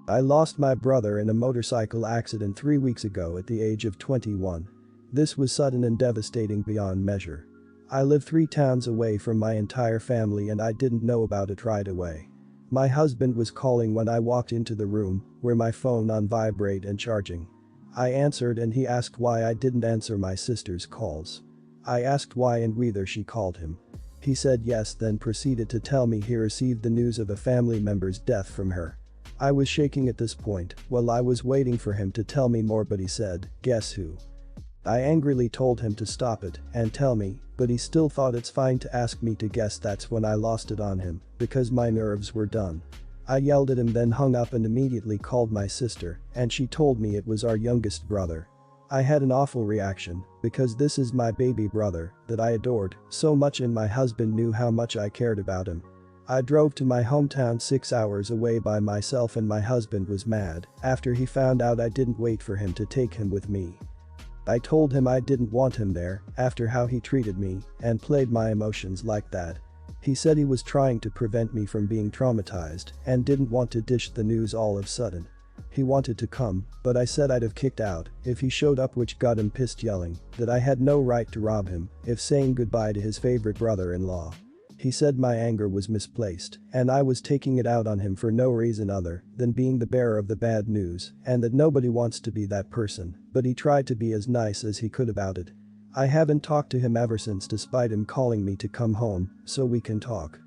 I lost my brother in a motorcycle accident 3 weeks ago at the age of 21. This was sudden and devastating beyond measure. I live 3 towns away from my entire family and I didn't know about it right away. My husband was calling when I walked into the room, where my phone on vibrate and charging. I answered and he asked why I didn't answer my sister's calls. I asked why and whether she called him. He said yes, then proceeded to tell me he received the news of a family member's death from her. I was shaking at this point while I was waiting for him to tell me more, but he said, "Guess who?" I angrily told him to stop it and tell me, but he still thought it's fine to ask me to guess. That's when I lost it on him, because my nerves were done. I yelled at him, then hung up and immediately called my sister, and she told me it was our youngest brother. I had an awful reaction, because this is my baby brother that I adored so much, and my husband knew how much I cared about him. I drove to my hometown 6 hours away by myself, and my husband was mad after he found out I didn't wait for him to take him with me. I told him I didn't want him there after how he treated me and played my emotions like that. He said he was trying to prevent me from being traumatized and didn't want to dish the news all of a sudden. He wanted to come, but I said I'd have kicked out if he showed up, which got him pissed, yelling that I had no right to rob him if saying goodbye to his favorite brother-in-law. He said my anger was misplaced and I was taking it out on him for no reason other than being the bearer of the bad news, and that nobody wants to be that person, but he tried to be as nice as he could about it. I haven't talked to him ever since, despite him calling me to come home so we can talk.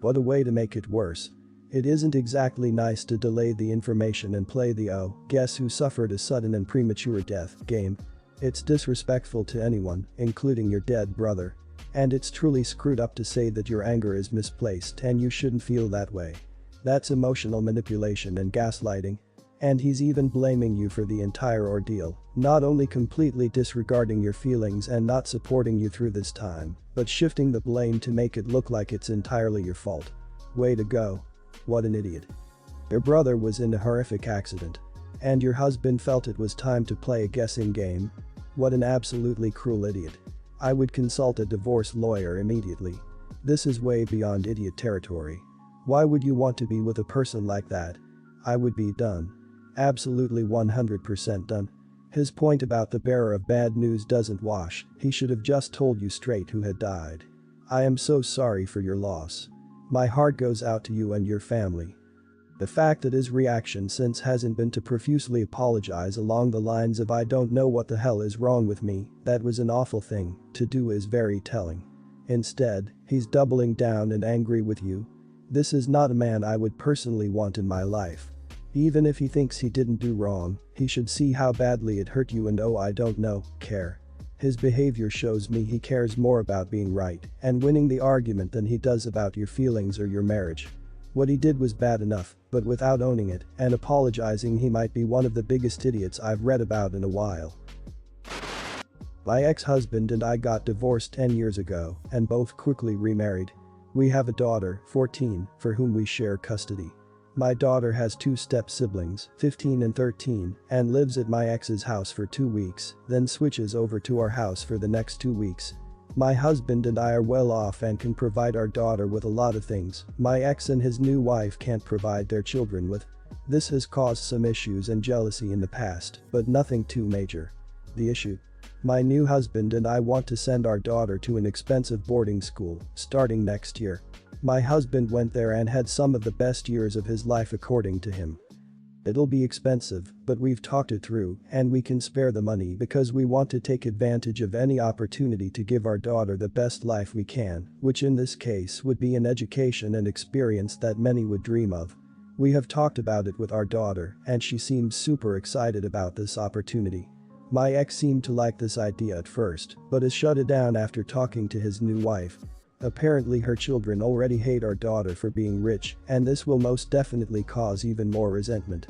What a way to make it worse. It isn't exactly nice to delay the information and play the "oh, guess who suffered a sudden and premature death" game. It's disrespectful to anyone, including your dead brother. And it's truly screwed up to say that your anger is misplaced and you shouldn't feel that way. That's emotional manipulation and gaslighting. And he's even blaming you for the entire ordeal, not only completely disregarding your feelings and not supporting you through this time, but shifting the blame to make it look like it's entirely your fault. Way to go. What an idiot. Your brother was in a horrific accident. And your husband felt it was time to play a guessing game? What an absolutely cruel idiot. I would consult a divorce lawyer immediately. This is way beyond idiot territory. Why would you want to be with a person like that? I would be done. Absolutely 100% done. His point about the bearer of bad news doesn't wash. He should have just told you straight who had died. I am so sorry for your loss. My heart goes out to you and your family. The fact that his reaction since hasn't been to profusely apologize along the lines of "I don't know what the hell is wrong with me, that was an awful thing to do" is very telling. Instead, he's doubling down and angry with you. This is not a man I would personally want in my life. Even if he thinks he didn't do wrong, he should see how badly it hurt you and "oh, I don't know" care. His behavior shows me he cares more about being right and winning the argument than he does about your feelings or your marriage. What he did was bad enough, but without owning it and apologizing, he might be one of the biggest idiots I've read about in a while. My ex-husband and I got divorced 10 years ago and both quickly remarried. We have a daughter, 14, for whom we share custody. My daughter has 2 step-siblings, 15 and 13, and lives at my ex's house for 2 weeks, then switches over to our house for the next 2 weeks. My husband and I are well off and can provide our daughter with a lot of things my ex and his new wife can't provide their children with. This has caused some issues and jealousy in the past, but nothing too major. The issue? My new husband and I want to send our daughter to an expensive boarding school starting next year. My husband went there and had some of the best years of his life according to him. It'll be expensive, but we've talked it through and we can spare the money because we want to take advantage of any opportunity to give our daughter the best life we can, which in this case would be an education and experience that many would dream of. We have talked about it with our daughter and she seems super excited about this opportunity. My ex seemed to like this idea at first, but has shut it down after talking to his new wife. Apparently her children already hate our daughter for being rich, and this will most definitely cause even more resentment.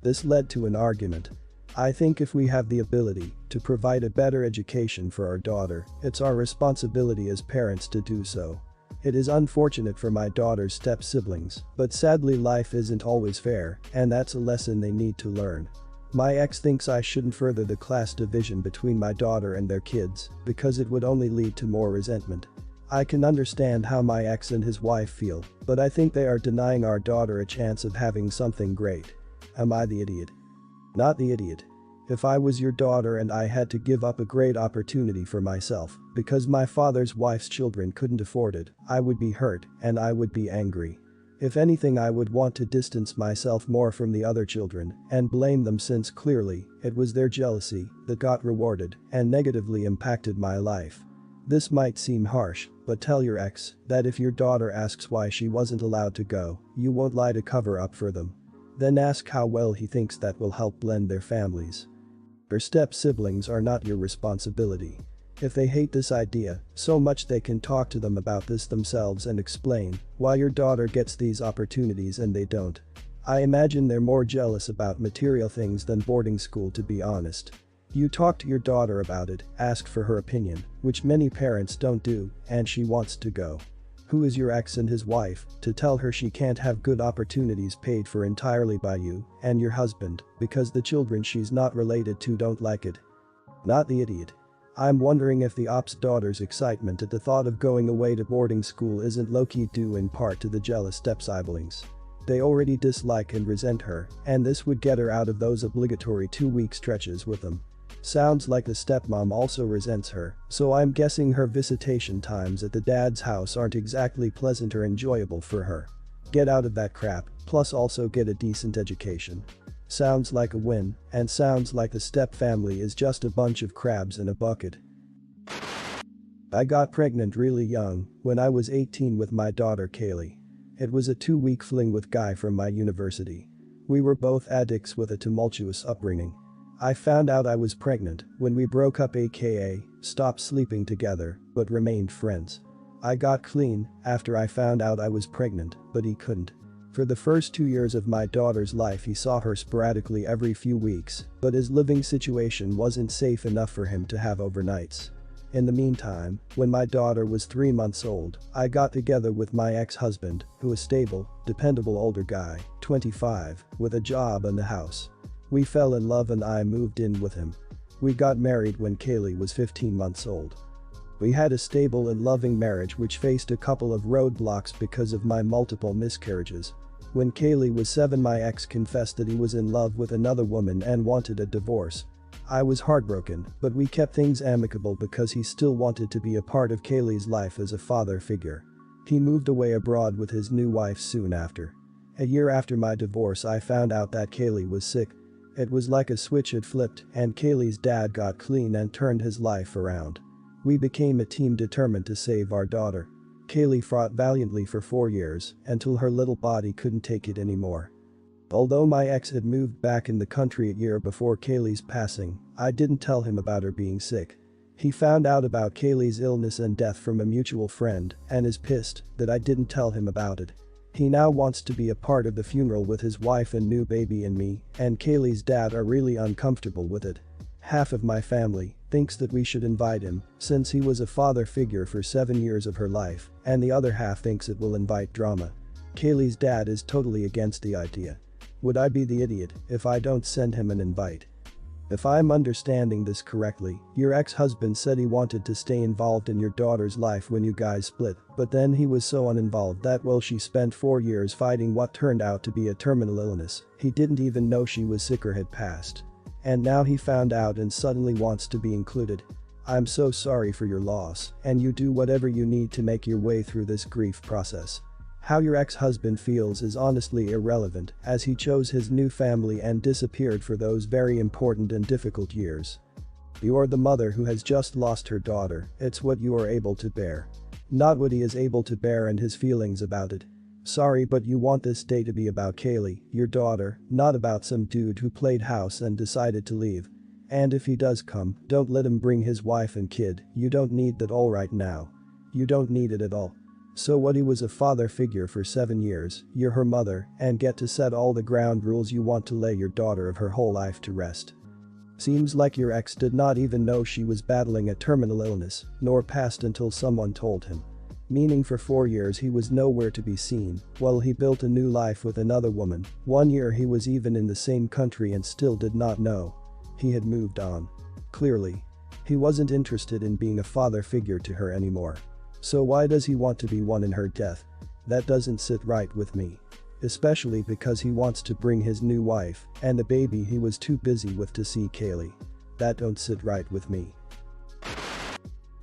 This led to an argument. I think if we have the ability to provide a better education for our daughter, it's our responsibility as parents to do so. It is unfortunate for my daughter's step-siblings, but sadly life isn't always fair, and that's a lesson they need to learn. My ex thinks I shouldn't further the class division between my daughter and their kids, because it would only lead to more resentment. I can understand how my ex and his wife feel, but I think they are denying our daughter a chance of having something great. Am I the idiot? Not the idiot. If I was your daughter and I had to give up a great opportunity for myself because my father's wife's children couldn't afford it, I would be hurt and I would be angry. If anything, I would want to distance myself more from the other children and blame them, since clearly it was their jealousy that got rewarded and negatively impacted my life. This might seem harsh, but tell your ex that if your daughter asks why she wasn't allowed to go, you won't lie to cover up for them. Then ask how well he thinks that will help blend their families. Your step-siblings are not your responsibility. If they hate this idea so much, they can talk to them about this themselves and explain why your daughter gets these opportunities and they don't. I imagine they're more jealous about material things than boarding school, to be honest. You talk to your daughter about it, ask for her opinion, which many parents don't do, and she wants to go. Who is your ex and his wife to tell her she can't have good opportunities paid for entirely by you and your husband because the children she's not related to don't like it? Not the idiot. I'm wondering if the op's daughter's excitement at the thought of going away to boarding school isn't low-key due in part to the jealous step-siblings. They already dislike and resent her, and this would get her out of those obligatory 2-week stretches with them. Sounds like the stepmom also resents her, so I'm guessing her visitation times at the dad's house aren't exactly pleasant or enjoyable for her. Get out of that crap, plus also get a decent education. Sounds like a win, and sounds like the step family is just a bunch of crabs in a bucket. I got pregnant really young, when I was 18, with my daughter Kaylee. It was a 2-week fling with guy from my university. We were both addicts with a tumultuous upbringing. I found out I was pregnant when we broke up, aka stopped sleeping together, but remained friends. I got clean after I found out I was pregnant, but he couldn't. For the first 2 years of my daughter's life, he saw her sporadically every few weeks, but his living situation wasn't safe enough for him to have overnights. In the meantime, when my daughter was 3 months old, I got together with my ex-husband, who is stable, dependable older guy, 25, with a job and a house. We fell in love and I moved in with him. We got married when Kaylee was 15 months old. We had a stable and loving marriage which faced a couple of roadblocks because of my multiple miscarriages. When Kaylee was 7, my ex confessed that he was in love with another woman and wanted a divorce. I was heartbroken, but we kept things amicable because he still wanted to be a part of Kaylee's life as a father figure. He moved away abroad with his new wife soon after. A year after my divorce, I found out that Kaylee was sick. It was like a switch had flipped and Kaylee's dad got clean and turned his life around. We became a team determined to save our daughter. Kaylee fought valiantly for 4 years until her little body couldn't take it anymore. Although my ex had moved back in the country a year before Kaylee's passing, I didn't tell him about her being sick. He found out about Kaylee's illness and death from a mutual friend and is pissed that I didn't tell him about it. He now wants to be a part of the funeral with his wife and new baby and me, and Kaylee's dad are really uncomfortable with it. Half of my family thinks that we should invite him since he was a father figure for 7 years of her life, and the other half thinks it will invite drama. Kaylee's dad is totally against the idea. Would I be the idiot if I don't send him an invite? If I'm understanding this correctly, your ex-husband said he wanted to stay involved in your daughter's life when you guys split, but then he was so uninvolved that while she spent 4 years fighting what turned out to be a terminal illness, he didn't even know she was sick or had passed. And now he found out and suddenly wants to be included. I'm so sorry for your loss, and you do whatever you need to make your way through this grief process. How your ex-husband feels is honestly irrelevant, as he chose his new family and disappeared for those very important and difficult years. You're the mother who has just lost her daughter, it's what you are able to bear. Not what he is able to bear and his feelings about it. Sorry, but you want this day to be about Kaylee, your daughter, not about some dude who played house and decided to leave. And if he does come, don't let him bring his wife and kid, you don't need that all right now. You don't need it at all. So what, he was a father figure for 7 years, you're her mother, and get to set all the ground rules you want to lay your daughter of her whole life to rest. Seems like your ex did not even know she was battling a terminal illness, nor passed until someone told him. Meaning for 4 years he was nowhere to be seen, while he built a new life with another woman. 1 year he was even in the same country and still did not know. He had moved on. Clearly. He wasn't interested in being a father figure to her anymore. So why does he want to be one in her death? That doesn't sit right with me. especially because he wants to bring his new wife and the baby he was too busy with to see Kaylee. That don't sit right with me.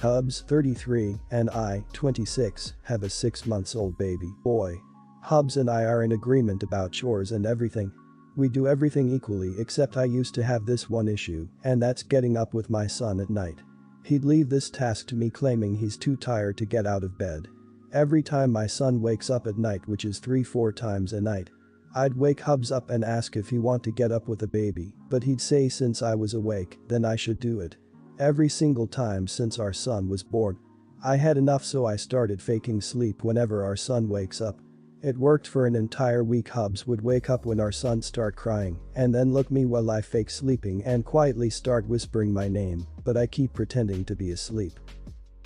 Hubs, 33, and I, 26, have a 6-month-old baby boy. Hubs and I are in agreement about chores and everything. We do everything equally except I used to have this one issue, and that's getting up with my son at night. He'd leave this task to me claiming he's too tired to get out of bed. Every time my son wakes up at night, which is 3-4 times a night, I'd wake Hubs up and ask if he want to get up with the baby, but he'd say since I was awake, then I should do it. Every single time since our son was born. I had enough, so I started faking sleep whenever our son wakes up. It worked for an entire week. Hubs would wake up when our son start crying and then look me while I fake sleeping and quietly start whispering my name, but I keep pretending to be asleep.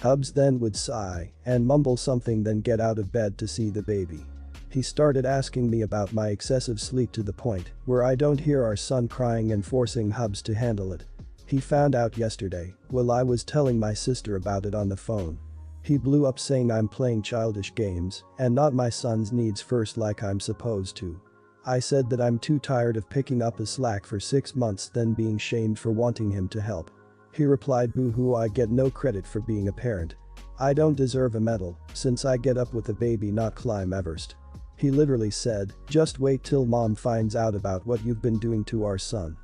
Hubs then would sigh and mumble something, then get out of bed to see the baby. He started asking me about my excessive sleep to the point where I don't hear our son crying and forcing Hubs to handle it. He found out yesterday while I was telling my sister about it on the phone. He blew up saying I'm playing childish games and not my son's needs first like I'm supposed to. I said that I'm too tired of picking up his slack for 6 months, then being shamed for wanting him to help. He replied, "Boo-hoo, I get no credit for being a parent. I don't deserve a medal since I get up with a baby, not climb Everest." He literally said, "Just wait till mom finds out about what you've been doing to our son."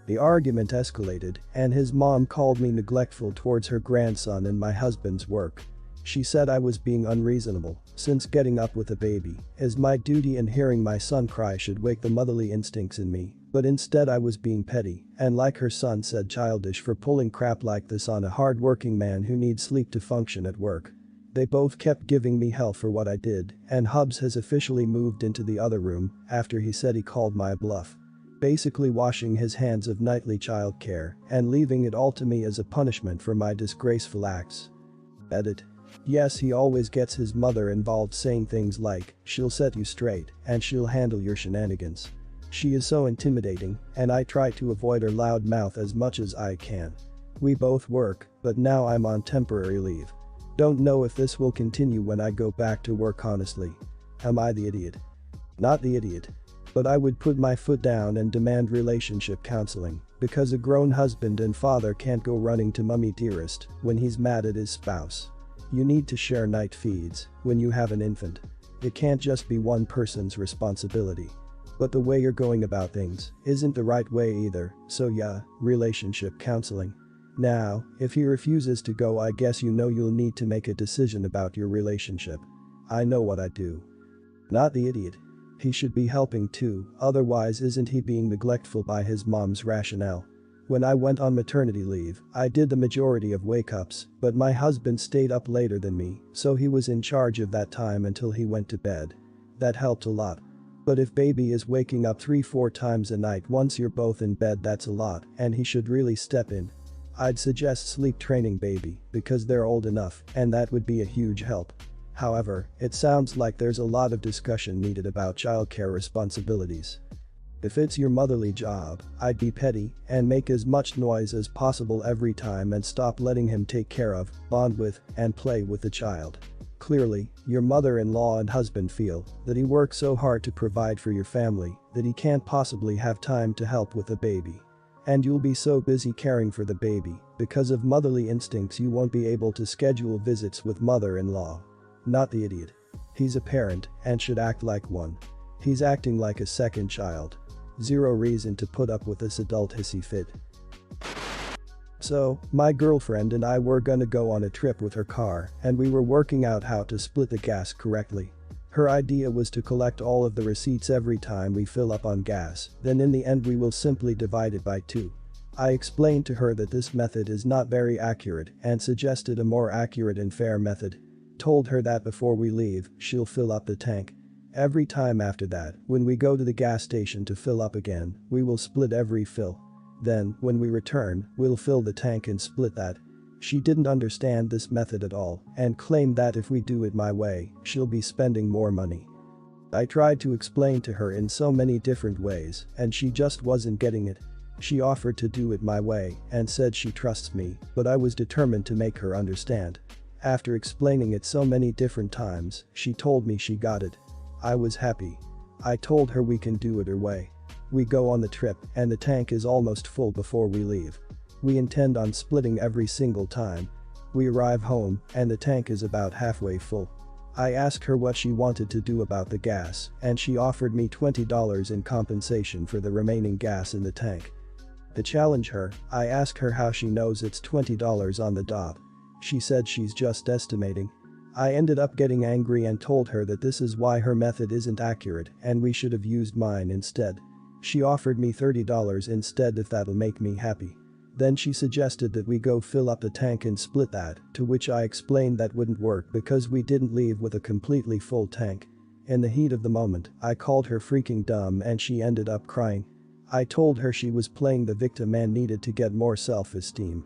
The argument escalated and his mom called me neglectful towards her grandson and my husband's work. She said I was being unreasonable since getting up with a baby is my duty and hearing my son cry should wake the motherly instincts in me, but instead I was being petty and, like her son said, childish for pulling crap like this on a hard-working man who needs sleep to function at work. They both kept giving me hell for what I did, and Hubs has officially moved into the other room after he said he called my bluff. Basically washing his hands of nightly childcare and leaving it all to me as a punishment for my disgraceful acts. Edit. Yes, he always gets his mother involved, saying things like, "She'll set you straight and she'll handle your shenanigans." She is so intimidating and I try to avoid her loud mouth as much as I can. We both work, but now I'm on temporary leave. Don't know if this will continue when I go back to work, honestly. Am I the idiot? Not the idiot. But I would put my foot down and demand relationship counseling, because a grown husband and father can't go running to mummy dearest when he's mad at his spouse. You need to share night feeds when you have an infant. It can't just be one person's responsibility. But the way you're going about things isn't the right way either, so yeah, relationship counseling. Now, if he refuses to go, I guess you know you'll need to make a decision about your relationship. I know what I'd do. Not the idiot. He should be helping too, otherwise isn't he being neglectful by his mom's rationale? When I went on maternity leave, I did the majority of wake-ups, but my husband stayed up later than me, so he was in charge of that time until he went to bed. That helped a lot. But if baby is waking up 3-4 times a night once you're both in bed, that's a lot, and he should really step in. I'd suggest sleep training baby because they're old enough, and that would be a huge help. However, it sounds like there's a lot of discussion needed about childcare responsibilities. If it's your motherly job, I'd be petty and make as much noise as possible every time and stop letting him take care of, bond with, and play with the child. Clearly, your mother-in-law and husband feel that he works so hard to provide for your family that he can't possibly have time to help with the baby. And you'll be so busy caring for the baby because of motherly instincts you won't be able to schedule visits with mother-in-law. Not the idiot. He's a parent and should act like one. He's acting like a second child. Zero reason to put up with this adult hissy fit. So, my girlfriend and I were gonna go on a trip with her car and we were working out how to split the gas correctly. Her idea was to collect all of the receipts every time we fill up on gas, then in the end we will simply divide it by 2. I explained to her that this method is not very accurate and suggested a more accurate and fair method. Told her that before we leave, she'll fill up the tank. Every time after that, when we go to the gas station to fill up again, we will split every fill. Then, when we return, we'll fill the tank and split that. She didn't understand this method at all and claimed that if we do it my way, she'll be spending more money. I tried to explain to her in so many different ways and she just wasn't getting it. She offered to do it my way and said she trusts me, but I was determined to make her understand. After explaining it so many different times, she told me she got it. I was happy. I told her we can do it her way. We go on the trip and the tank is almost full before we leave. We intend on splitting every single time. We arrive home and the tank is about halfway full. I asked her what she wanted to do about the gas and she offered me $20 in compensation for the remaining gas in the tank. To challenge her, I asked her how she knows it's $20 on the dot. She said she's just estimating. I ended up getting angry and told her that this is why her method isn't accurate and we should have used mine instead. She offered me $30 instead if that'll make me happy. Then she suggested that we go fill up the tank and split that, to which I explained that wouldn't work because we didn't leave with a completely full tank. In the heat of the moment, I called her freaking dumb and she ended up crying. I told her she was playing the victim and needed to get more self-esteem.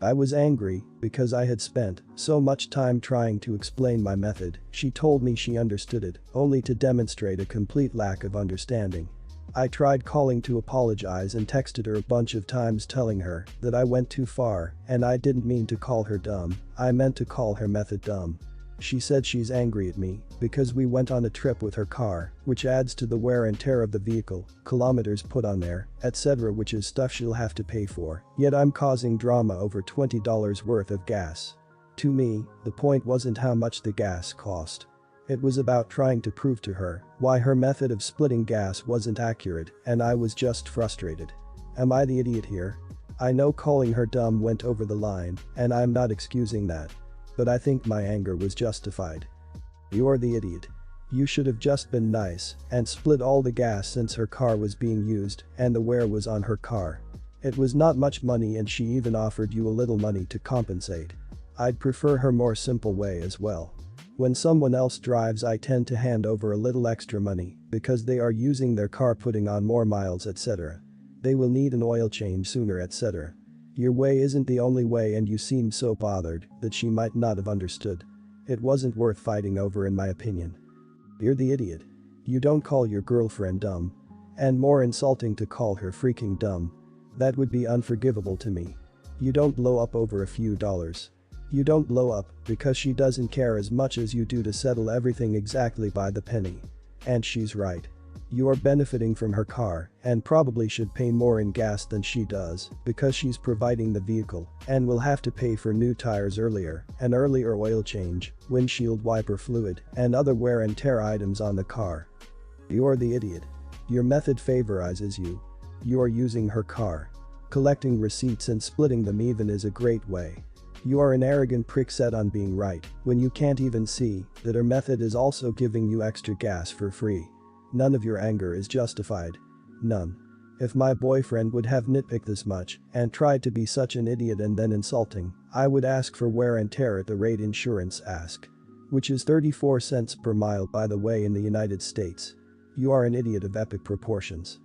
I was angry because I had spent so much time trying to explain my method. She told me she understood it, only to demonstrate a complete lack of understanding. I tried calling to apologize and texted her a bunch of times telling her that I went too far and I didn't mean to call her dumb, I meant to call her method dumb. She said she's angry at me because we went on a trip with her car, which adds to the wear and tear of the vehicle, kilometers put on there, etc., which is stuff she'll have to pay for, yet I'm causing drama over $20 worth of gas. To me, the point wasn't how much the gas cost. It was about trying to prove to her why her method of splitting gas wasn't accurate and I was just frustrated. Am I the idiot here? I know calling her dumb went over the line and I'm not excusing that. But I think my anger was justified. You're the idiot. You should have just been nice and split all the gas since her car was being used and the wear was on her car. It was not much money and she even offered you a little money to compensate. I'd prefer her more simple way as well. When someone else drives I tend to hand over a little extra money because they are using their car putting on more miles etc. They will need an oil change sooner etc. Your way isn't the only way and you seemed so bothered that she might not have understood. It wasn't worth fighting over in my opinion. You're the idiot. You don't call your girlfriend dumb. And more insulting to call her freaking dumb. That would be unforgivable to me. You don't blow up over a few dollars. You don't blow up because she doesn't care as much as you do to settle everything exactly by the penny. And she's right. You are benefiting from her car and probably should pay more in gas than she does because she's providing the vehicle and will have to pay for new tires earlier, an earlier oil change, windshield wiper fluid, and other wear and tear items on the car. You're the idiot. Your method favorizes you. You are using her car. Collecting receipts and splitting them even is a great way. You are an arrogant prick set on being right when you can't even see that her method is also giving you extra gas for free. None of your anger is justified. None. If my boyfriend would have nitpicked this much and tried to be such an idiot and then insulting, I would ask for wear and tear at the rate insurance ask. Which is 34 cents per mile by the way in the United States. You are an idiot of epic proportions.